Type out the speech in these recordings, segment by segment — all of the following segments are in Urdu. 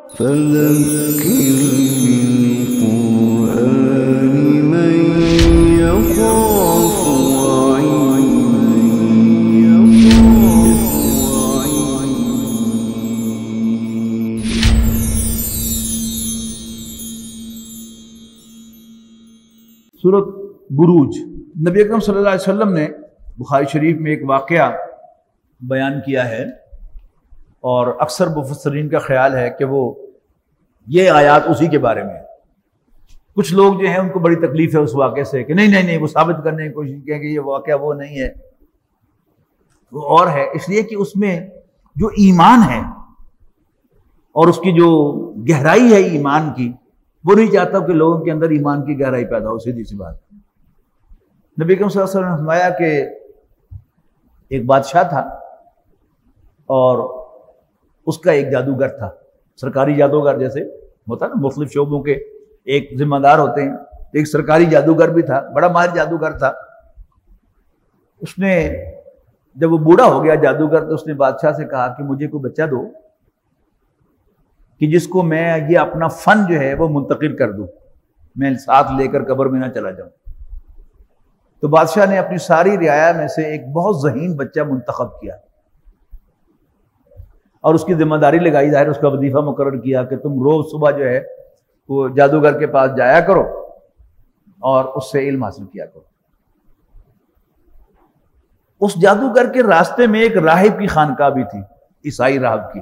فذكر بالقرآن من يخاف سورۃ بروج۔ نبی اکرم صلی اللہ علیہ وسلم نے بخاری شریف میں ایک واقعہ بیان کیا ہے، اور اکثر مفسرین کا خیال ہے کہ وہ یہ آیات اسی کے بارے میں ہے۔ کچھ لوگ جو ہیں ان کو بڑی تکلیف ہے اس واقعے سے کہ نہیں وہ ثابت کرنے کی کوشش کیا کہ یہ واقعہ وہ نہیں ہے، وہ اور ہے، اس لیے کہ اس میں جو ایمان ہے اور اس کی جو گہرائی ہے ایمان کی، وہ نہیں چاہتا کہ لوگوں کے اندر ایمان کی گہرائی پیدا ہو۔ سیدھی سی بات۔ نبی اکرم صلی اللہ علیہ وسلم نے فرمایا کہ ایک بادشاہ تھا اور اس کا ایک جادوگر تھا، سرکاری جادوگر جیسے ہوتا نا، مختلف شعبوں کے ایک ذمہ دار ہوتے ہیں، ایک سرکاری جادوگر بھی تھا، بڑا ماہر جادوگر تھا۔ اس نے جب وہ بوڑھا ہو گیا جادوگر، تو اس نے بادشاہ سے کہا کہ مجھے کوئی بچہ دو کہ جس کو میں یہ اپنا فن جو ہے وہ منتقل کر دوں، میں ساتھ لے کر قبر میں نہ چلا جاؤں۔ تو بادشاہ نے اپنی ساری رعایا میں سے ایک بہت ذہین بچہ منتخب کیا اور اس کی ذمہ داری لگائی، ظاہر اس کا وظیفہ مقرر کیا کہ تم روز صبح جو ہے وہ جادوگر کے پاس جایا کرو اور اس سے علم حاصل کیا کرو۔ اس جادوگر کے راستے میں ایک راہب کی خانقاہ بھی تھی، عیسائی راہب کی۔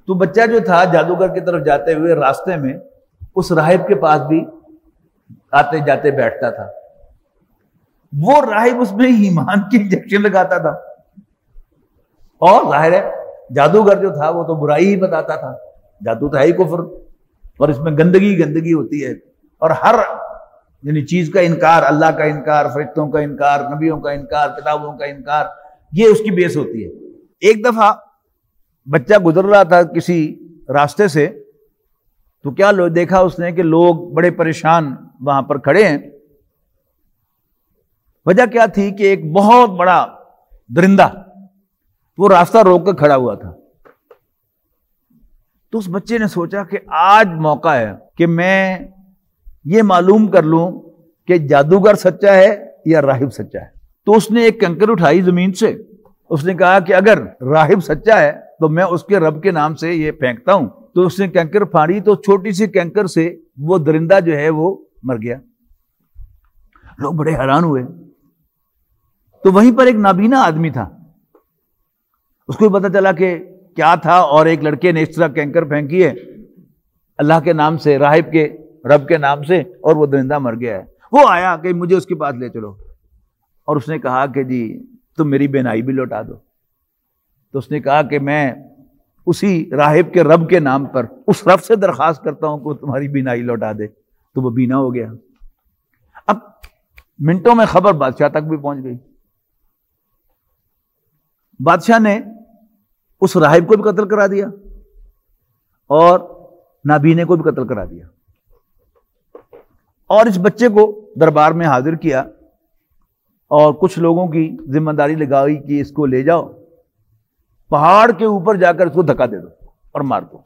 تو بچہ جو تھا جادوگر کی طرف جاتے ہوئے راستے میں اس راہب کے پاس بھی آتے جاتے بیٹھتا تھا۔ وہ راہب اس میں ایمان کی انجیکشن لگاتا تھا، اور ظاہر ہے جادوگر جو تھا وہ تو برائی ہی بتاتا تھا، جادو تو ہے ہی کفر، اور اس میں گندگی ہوتی ہے، اور ہر یعنی چیز کا انکار، اللہ کا انکار، فرشتوں کا انکار، نبیوں کا انکار، کتابوں کا انکار، یہ اس کی بیس ہوتی ہے۔ ایک دفعہ بچہ گزر رہا تھا کسی راستے سے، تو کیا دیکھا اس نے کہ لوگ بڑے پریشان وہاں پر کھڑے ہیں۔ وجہ کیا تھی کہ ایک بہت بڑا درندہ وہ راستہ روک کر کھڑا ہوا تھا۔ تو اس بچے نے سوچا کہ آج موقع ہے کہ میں یہ معلوم کر لوں کہ جادوگر سچا ہے یا راہب سچا ہے۔ تو اس نے ایک کنکر اٹھائی زمین سے، اس نے کہا کہ اگر راہب سچا ہے تو میں اس کے رب کے نام سے یہ پھینکتا ہوں۔ تو اس نے کنکر پھاڑی، تو چھوٹی سی کنکر سے وہ درندہ جو ہے وہ مر گیا۔ لوگ بڑے حیران ہوئے۔ تو وہیں پر ایک نابینا آدمی تھا، اس کو پتا چلا کہ کیا تھا، اور ایک لڑکے نے اس طرح کینکر پھینکی ہے اللہ کے نام سے، راہب کے رب کے نام سے، اور وہ درندہ مر گیا ہے۔ وہ آیا کہ مجھے اس کے پاس لے چلو، اور اس نے کہا کہ جی تم میری بینائی بھی لوٹا دو۔ تو اس نے کہا کہ میں اسی راہب کے رب کے نام پر اس رب سے درخواست کرتا ہوں کہ وہ تمہاری بینائی لوٹا دے۔ تو وہ بینا ہو گیا۔ اب منٹوں میں خبر بادشاہ تک بھی پہنچ گئی۔ بادشاہ نے اس راہب کو بھی قتل کرا دیا اور نابینے کو بھی قتل کرا دیا، اور اس بچے کو دربار میں حاضر کیا اور کچھ لوگوں کی ذمہ داری لگائی کہ اس کو لے جاؤ، پہاڑ کے اوپر جا کر اس کو دھکا دے دو اور مار دو۔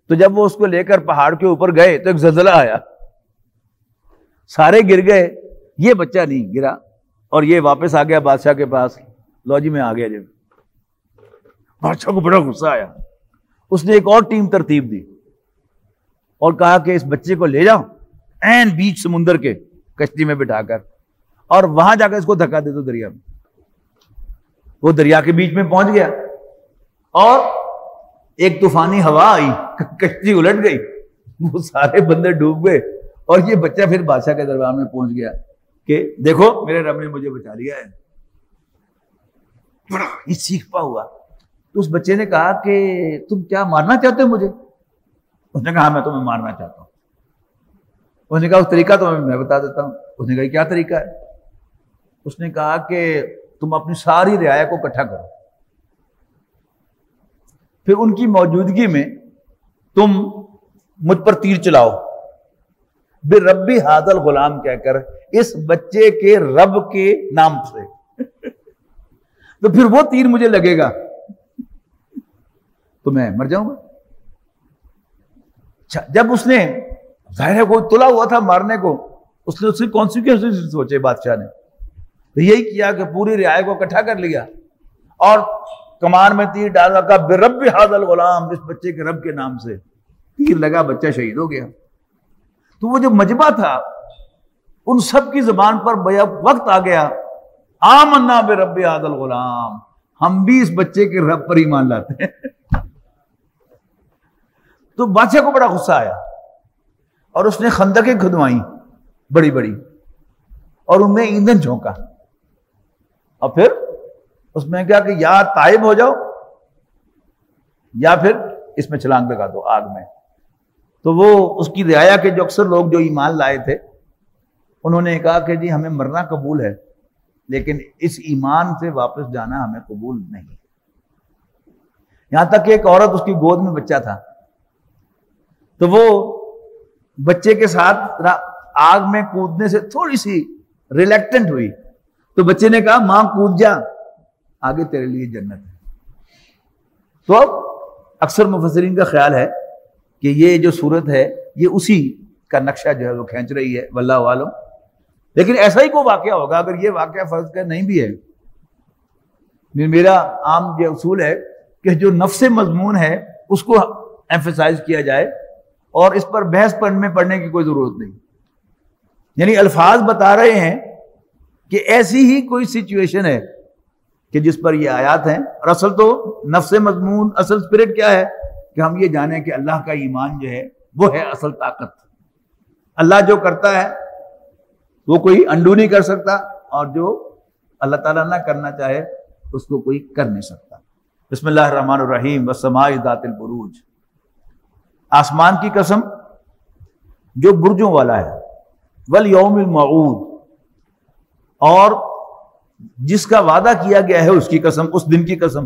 تو جب وہ اس کو لے کر پہاڑ کے اوپر گئے تو ایک زلزلہ آیا، سارے گر گئے، یہ بچہ نہیں گرا، اور یہ واپس آ گیا بادشاہ کے پاس، لو جی میں آ گیا۔ جب بادشاہ کو بڑا غصہ آیا، اس نے ایک اور ٹیم ترتیب دی اور کہا کہ اس بچے کو لے جاؤ عین بیچ سمندر کے کشتی میں بٹھا کر، اور وہاں جا کر اس کو دھکا دے دو دریا میں۔ وہ دریا کے بیچ میں پہنچ گیا، اور ایک طوفانی ہوا آئی، کشتی الٹ گئی، وہ سارے بندے ڈوب گئے، اور یہ بچہ پھر بادشاہ کے دربار میں پہنچ گیا کہ دیکھو میرے رب نے مجھے بچا لیا ہے۔ بڑا ہی سیکھتا ہوا۔ تو اس بچے نے کہا کہ تم کیا مارنا چاہتے ہو مجھے؟ اس نے کہا میں تمہیں مارنا چاہتا ہوں۔ اس نے کہا اس طریقہ تو میں بتا دیتا ہوں۔ اس نے کہا کیا طریقہ ہے؟ اس نے کہا کہ تم اپنی ساری رعایا کو اکٹھا کرو، پھر ان کی موجودگی میں تم مجھ پر تیر چلاؤ، بربی ھذا الغلام کہہ کر، اس بچے کے رب کے نام سے، تو پھر وہ تیر مجھے لگے گا تو میں مر جاؤں گا. اچھا جب اس نے ظاہر ہے کوئی تلا ہوا تھا مارنے کو, اس نے اس کی کانسیکوینس سوچے بادشاہ نے, تو یہی کیا کہ پوری رعایا کو اکٹھا کر لیا اور کمان میں تیر ڈالا, کا برب ھذا الغلام, اس بچے کے رب کے نام سے تیر لگا, بچہ شہید ہو گیا. تو وہ جو مجمع تھا ان سب کی زبان پر وقت آ گیا, آمنا برب ھذا الغلام, ہم بھی اس بچے کے رب پر ایمان لاتے ہیں. تو بادشاہ کو بڑا غصہ آیا اور اس نے خندقیں کھدوائیں بڑی بڑی اور ان میں ایندھن جھونکا, اور پھر اس میں کیا کہ یا تائب ہو جاؤ یا پھر اس میں چھلانگ لگا دو آگ میں. تو وہ اس کی رعایا کے جو اکثر لوگ جو ایمان لائے تھے انہوں نے کہا کہ جی ہمیں مرنا قبول ہے لیکن اس ایمان سے واپس جانا ہمیں قبول نہیں. یہاں تک کہ ایک عورت, اس کی گود میں بچہ تھا, تو وہ بچے کے ساتھ آگ میں کودنے سے تھوڑی سی ریلیکٹنٹ ہوئی, تو بچے نے کہا ماں کود جا, آگے تیرے لیے جنت ہے. تو اب اکثر مفسرین کا خیال ہے کہ یہ جو صورت ہے یہ اسی کا نقشہ جو ہے وہ کھینچ رہی ہے, واللہ عالم. لیکن ایسا ہی کوئی واقعہ ہوگا, اگر یہ واقعہ فرض کر نہیں بھی ہے, میرا عام یہ اصول ہے کہ جو نفس مضمون ہے اس کو ایمفیسائز کیا جائے اور اس پر بحث پڑھنے کی کوئی ضرورت نہیں. یعنی الفاظ بتا رہے ہیں کہ ایسی ہی کوئی سچویشن ہے کہ جس پر یہ آیات ہیں, اور اصل تو نفس مضمون, اصل اسپرٹ کیا ہے کہ ہم یہ جانیں کہ اللہ کا ایمان جو ہے وہ ہے اصل طاقت. اللہ جو کرتا ہے وہ کوئی انڈو نہیں کر سکتا, اور جو اللہ تعالیٰ نہ کرنا چاہے اس کو کوئی کر نہیں سکتا. بسم اللہ الرحمن الرحیم. والسماء ذات البروج, آسمان کی قسم جو برجوں والا ہے, والیوم الموعود, اور جس کا وعدہ کیا گیا ہے اس کی قسم, اس دن کی قسم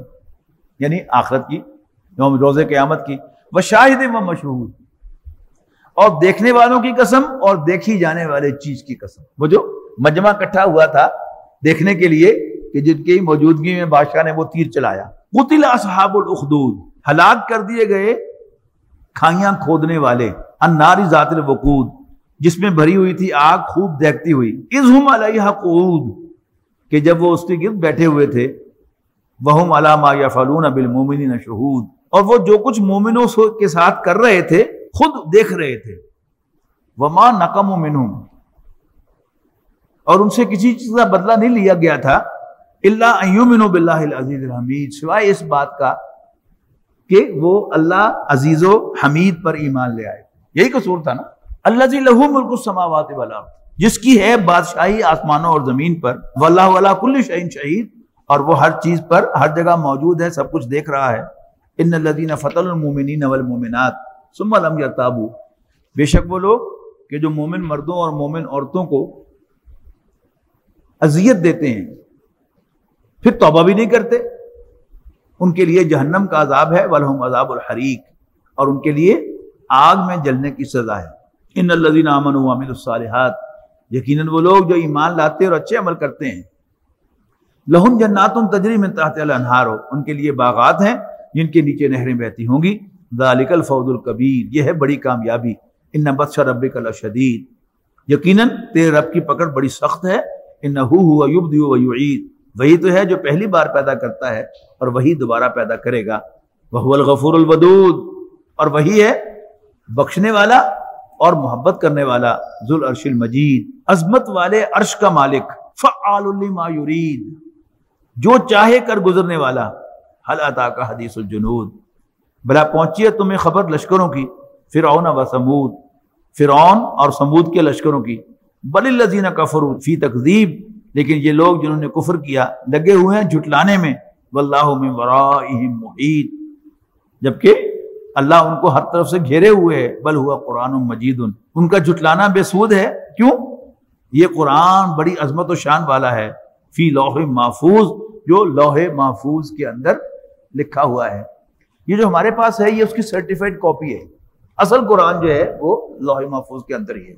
یعنی آخرت کی, یوم روز قیامت کی. وشاہد و مشہود, اور دیکھنے والوں کی قسم اور دیکھی جانے والے چیز کی قسم. وہ جو مجمع اکٹھا ہوا تھا دیکھنے کے لیے کہ جن کی موجودگی میں بادشاہ نے وہ تیر چلایا. قتل اصحاب الاخدود, ہلاک کر دیے گئے کھائیاں کھودنے والے. النار ذات الوقود, جس میں بھری ہوئی تھی آگ خوب دیکھتی ہوئی. اذ ہم علیہا قعود, کہ جب وہ اس کے گرد بیٹھے ہوئے تھے. وہم علی ما یفعلون بالمؤمنین شہود, اور وہ جو کچھ مومنوں کے ساتھ کر رہے تھے خود دیکھ رہے تھے. وما نقموا منہم, اور ان سے کسی چیز کا بدلہ نہیں لیا گیا تھا. الا ان یؤمنوا باللہ العزیز الحمید, سوائے اس بات کا کہ وہ اللہ عزیز و حمید پر ایمان لے آئے. یہی قصور تھا نا. الذی لہ ملک السماوات والارض, جس کی ہے بادشاہی آسمانوں اور زمین پر. واللہ علی کل شیء شہید, اور وہ ہر چیز پر ہر جگہ موجود ہے, سب کچھ دیکھ رہا ہے. ان الذین فتنوا المؤمنین والمؤمنات ثم لم یرتابوا, بے شک وہ لوگ کہ جو مومن مردوں اور مومن عورتوں کو اذیت دیتے ہیں پھر توبہ بھی نہیں کرتے, ان کے لیے جہنم کا عذاب ہے. وَلَهُمْ عَذَابُ الْحَرِيقِ, اور ان کے لیے آگ میں جلنے کی سزا ہے. ان الذین آمنوا وعملوا الصالحات, یقیناً وہ لوگ جو ایمان لاتے اور اچھے عمل کرتے ہیں. لہم جنات تجری من تحتها الانہار, ان کے لیے باغات ہیں جن کے نیچے نہریں بہتی ہوں گی. ذالک الفوز الکبیر, یہ ہے بڑی کامیابی. ان بطش ربک لشدید, یقیناً تیرے رب کی پکڑ بڑی سخت ہے. انہ هو یبدئ ویعید, وہی تو ہے جو پہلی بار پیدا کرتا ہے اور وہی دوبارہ پیدا کرے گا. وہو الغفور الودود, اور وہی ہے بخشنے والا اور محبت کرنے والا. ذو العرش المجید, عظمت والے عرش کا مالک. فعال لما یرید, جو چاہے کر گزرنے والا. حل اتاک حدیث الجنود, بلا پہنچی ہے تمہیں خبر لشکروں کی. فرعون و ثمود, فرعون اور ثمود کے لشکروں کی. بل الذین کفروا فی تکذیب, لیکن یہ لوگ جنہوں نے کفر کیا لگے ہوئے ہیں جھٹلانے میں. واللہ من ورائہم محیط, جبکہ اللہ ان کو ہر طرف سے گھیرے ہوئے ہے. بل ہوا قرآن مجید, ان کا جھٹلانا بے سود ہے. کیوں؟ یہ قرآن بڑی عظمت و شان والا ہے. فی لوح محفوظ, جو لوح محفوظ کے اندر لکھا ہوا ہے. یہ جو ہمارے پاس ہے یہ اس کی سرٹیفائڈ کاپی ہے. اصل قرآن جو ہے وہ لوح محفوظ کے اندر ہی ہے.